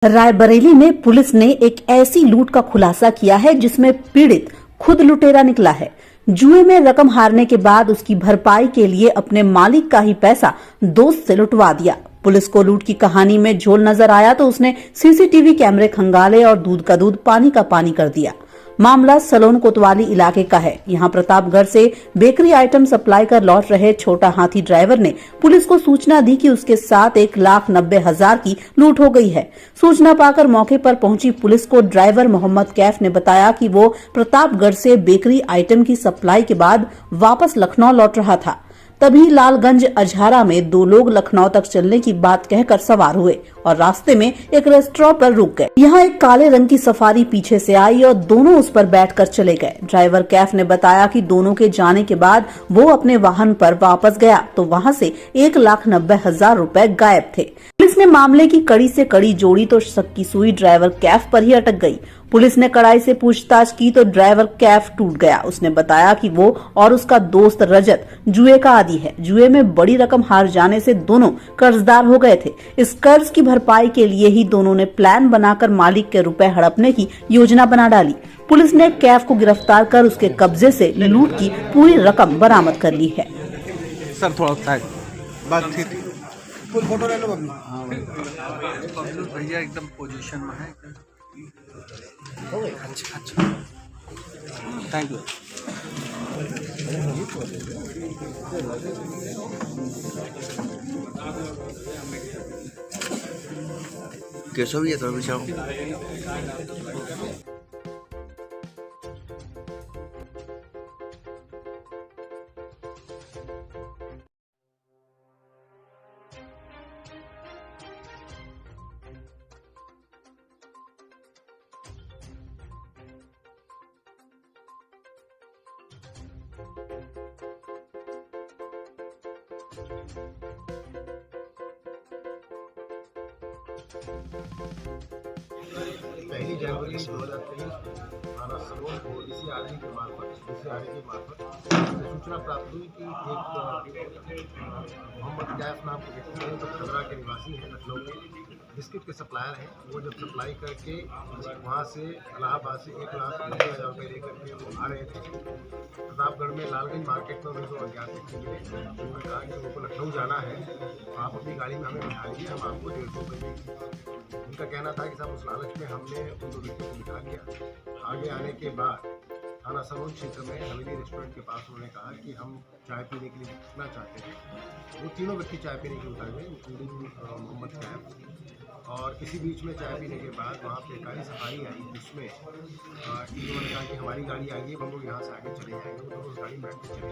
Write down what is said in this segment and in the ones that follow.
रायबरेली में पुलिस ने एक ऐसी लूट का खुलासा किया है जिसमें पीड़ित खुद लुटेरा निकला है। जुए में रकम हारने के बाद उसकी भरपाई के लिए अपने मालिक का ही पैसा दोस्त से लुटवा दिया। पुलिस को लूट की कहानी में झोल नजर आया तो उसने सीसीटीवी कैमरे खंगाले और दूध का दूध पानी का पानी कर दिया। मामला सलोन कोतवाली इलाके का है। यहां प्रतापगढ़ से बेकरी आइटम सप्लाई कर लौट रहे छोटा हाथी ड्राइवर ने पुलिस को सूचना दी कि उसके साथ 1,90,000 की लूट हो गई है। सूचना पाकर मौके पर पहुंची पुलिस को ड्राइवर मोहम्मद कैफ ने बताया कि वो प्रतापगढ़ से बेकरी आइटम की सप्लाई के बाद वापस लखनऊ लौट रहा था। तभी लालगंज अजहारा में दो लोग लखनऊ तक चलने की बात कहकर सवार हुए और रास्ते में एक रेस्टोरेंट पर रुक गए। यहाँ एक काले रंग की सफारी पीछे से आई और दोनों उस पर बैठकर चले गए। ड्राइवर कैफ ने बताया कि दोनों के जाने के बाद वो अपने वाहन पर वापस गया तो वहाँ से 1,90,000 रुपए गायब थे। पुलिस ने मामले की कड़ी से कड़ी जोड़ी तो शक की सुई ड्राइवर कैफ पर ही अटक गई। पुलिस ने कड़ाई से पूछताछ की तो ड्राइवर कैफ टूट गया। उसने बताया कि वो और उसका दोस्त रजत जुए का आदी है। जुए में बड़ी रकम हार जाने से दोनों कर्जदार हो गए थे। इस कर्ज की भरपाई के लिए ही दोनों ने प्लान बनाकर मालिक के रुपए हड़पने की योजना बना डाली। पुलिस ने कैफ को गिरफ्तार कर उसके कब्जे से लूट की पूरी रकम बरामद कर ली है। सर थोड़ा बात ठीक फुल फोटो ले लो मम्मी। हाँ भैया एकदम पोजीशन में है। अच्छा थैंक यू। कैसा भी है तो बिछाओ। पहली जनवरी 2023 थाना सलोन को इसी आदमी के मार्फत सूचना प्राप्त हुई कि एक मोहम्मद कैफ नाम के व्यक्ति है जो खदरा के निवासी हैं, लखनऊ के बिस्किट के सप्लायर हैं। वो जब सप्लाई करके वहाँ से इलाहाबाद से 1,90,000 रुपये लेकर के वो आ रहे थे। प्रतापगढ़ में लालगंज मार्केट में उनको अज्ञात व्यक्ति मिले। उन्होंने कहा कि उनको लखनऊ जाना है, आप अपनी गाड़ी में हमें बिठा लीजिए, हम आपको 150 रुपये देंगे। उनका कहना था कि साहब उस लालच में हमने उन दो व्यक्तियों को बिठा लिया। आगे आने के बाद थाना सलोन क्षेत्र में हवेली रेस्टोरेंट के पास उन्होंने कहा कि हम चाय पीने के लिए उठना चाहते थे। वो तीनों व्यक्ति चाय पीने के लिए उतर गए, इंक्लूडिंग मोहम्मद कैफ। और इसी बीच में चाय पीने के बाद वहाँ पे गाड़ी सफारी आई जिसमें उन्होंने कहा कि हमारी गाड़ी आ गई, हम लोग यहाँ से आगे चले जाएंगे। वो तो उस गाड़ी में बैठ के चले गए।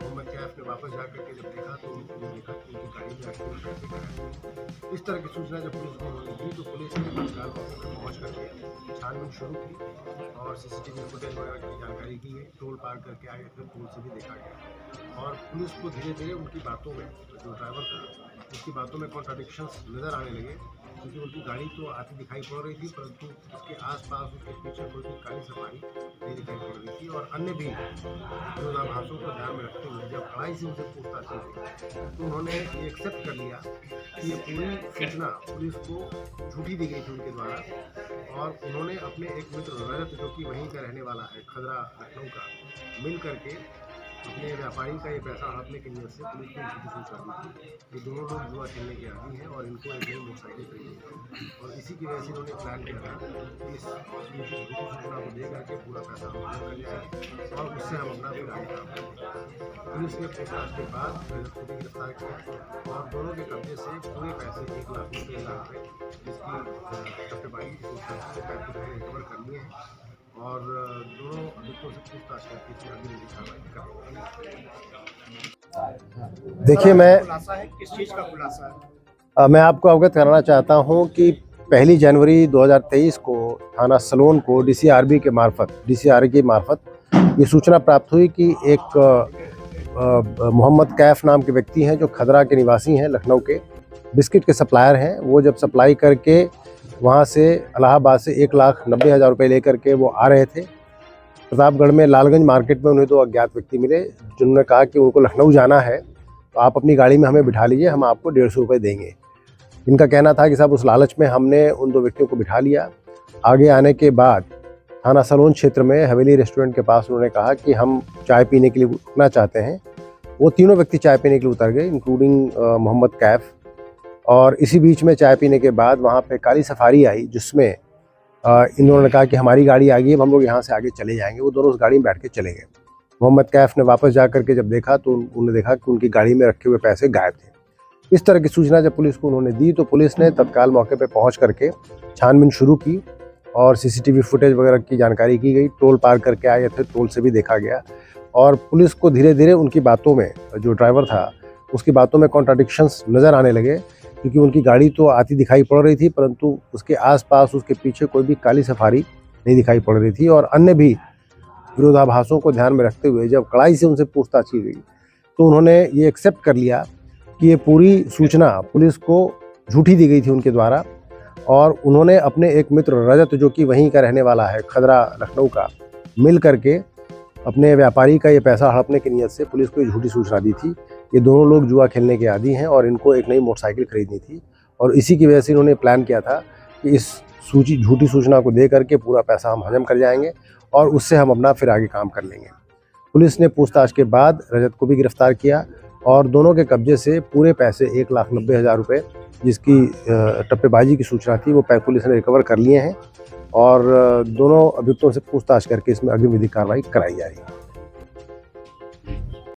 मोहम्मद कैफ ने वापस जा करके जब देखा तो उन्होंने देखा कि उनकी गाड़ी में एक्सीडेंट करके इस तरह की सूचना जब पुलिस को दी तो पुलिस ने तत्काल मौके पर पहुँच करके छानबीन शुरू की और सीसीटीवी फुटेज वगैरह की जानकारी की है। टोल पार करके आगे फिर पुलिस से भी देखा गया और पुलिस को धीरे धीरे उनकी बातों में जो ड्राइवर था उसकी बातों में कॉन्ट्राडिक्शंस नज़र आने लगे, क्योंकि उनकी गाड़ी तो आती दिखाई पड़ रही थी परंतु उसके आसपास उसके पीछे कोई काली सफारी नहीं दिखाई पड़ रही थी। और अन्य भी विरोधाभासों को ध्यान में रखते हुए जब कड़ाई से उनसे पूछताछ की तो उन्होंने ये एक्सेप्ट कर लिया कि ये पूरी सूचना पुलिस को झूठी दी गई थी उनके द्वारा। और उन्होंने अपने एक मित्र रजत जो कि वहीं का रहने वाला है खदरा लखनऊ का, मिल करके अपने व्यापारी का ये पैसा हड़पने की नीयत से पुलिस को झूठी सूचना दी थी। ये दोनों लोग जुआ खेलने के आदी हैं और इनको एक नई मोटरसाइकिल चाहिए और इसी की वजह से इन्होंने प्लान किया था कि इस झूठी सूचना को दे करके पूरा पैसा हम कर लिया और उससे हम अपना भी गाड़ी काम करें। पुलिस ने पूछताछ के बाद को भी गिरफ्तार किया और दोनों के कब्जे से पूरे पैसे 1,00,000 रुपये जिसकी सट्टेबाजी की सूचना से पैसे रिकवर करनी है और दोनों अभियुक्तों से पूछताछ करके इसमें अगली कार्रवाई करेंगे। देखिए, खुलासा है, किस चीज़ का खुलासा है? मैं आपको अवगत कराना चाहता हूं कि 1 जनवरी 2023 को थाना सलोन को डीसीआरबी के मार्फत ये सूचना प्राप्त हुई कि एक मोहम्मद कैफ नाम के व्यक्ति हैं जो खदरा के निवासी हैं, लखनऊ के बिस्किट के सप्लायर हैं। वो जब सप्लाई करके वहाँ से इलाहाबाद से 1,90,000 रुपये लेकर के वो आ रहे थे। प्रतापगढ़ में लालगंज मार्केट में उन्हें दो अज्ञात व्यक्ति मिले जिन्होंने कहा कि उनको लखनऊ जाना है, तो आप अपनी गाड़ी में हमें बिठा लीजिए, हम आपको 150 रुपये देंगे। इनका कहना था कि साहब उस लालच में हमने उन 2 व्यक्तियों को बिठा लिया। आगे आने के बाद थाना सलोन क्षेत्र में हवेली रेस्टोरेंट के पास उन्होंने कहा कि हम चाय पीने के लिए रुकना चाहते हैं। वो तीनों व्यक्ति चाय पीने के लिए उतर गए, इंक्लूडिंग मोहम्मद कैफ। और इसी बीच में चाय पीने के बाद वहाँ पे काली सफारी आई, जिसमें इन्होंने कहा कि हमारी गाड़ी आ गई, अब हम लोग यहाँ से आगे चले जाएंगे। वो दोनों उस गाड़ी में बैठ के चले गए। मोहम्मद कैफ ने वापस जा करके जब देखा तो उन्होंने देखा कि उनकी गाड़ी में रखे हुए पैसे गायब थे। इस तरह की सूचना जब पुलिस को उन्होंने दी तो पुलिस ने तत्काल मौके पर पहुँच करके छानबीन शुरू की और सीसीटीवी फुटेज वगैरह की जानकारी की गई। टोल पार करके आए थे, टोल से भी देखा गया और पुलिस को धीरे धीरे उनकी बातों में, जो ड्राइवर था उसकी बातों में कॉन्ट्राडिक्शंस नज़र आने लगे, क्योंकि उनकी गाड़ी तो आती दिखाई पड़ रही थी परंतु उसके आसपास उसके पीछे कोई भी काली सफारी नहीं दिखाई पड़ रही थी। और अन्य भी विरोधाभासों को ध्यान में रखते हुए जब कड़ाई से उनसे पूछताछ की गई तो उन्होंने ये एक्सेप्ट कर लिया कि ये पूरी सूचना पुलिस को झूठी दी गई थी उनके द्वारा। और उन्होंने अपने एक मित्र रजत, जो कि वहीं का रहने वाला है, खदरा लखनऊ का, मिल करके अपने व्यापारी का ये पैसा हड़पने की नीयत से पुलिस को ये झूठी सूचना दी थी। ये दोनों लोग जुआ खेलने के आदी हैं और इनको एक नई मोटरसाइकिल खरीदनी थी और इसी की वजह से इन्होंने प्लान किया था कि इस झूठी सूचना को दे करके पूरा पैसा हम हजम कर जाएंगे और उससे हम अपना फिर आगे काम कर लेंगे। पुलिस ने पूछताछ के बाद रजत को भी गिरफ्तार किया और दोनों के कब्जे से पूरे पैसे 1,90,000 रुपये, जिसकी टप्पेबाजी की सूचना थी, वो पुलिस ने रिकवर कर लिए हैं और दोनों अभियुक्तों से पूछताछ करके इसमें अग्रिम विधिक कार्रवाई कराई जा रही है।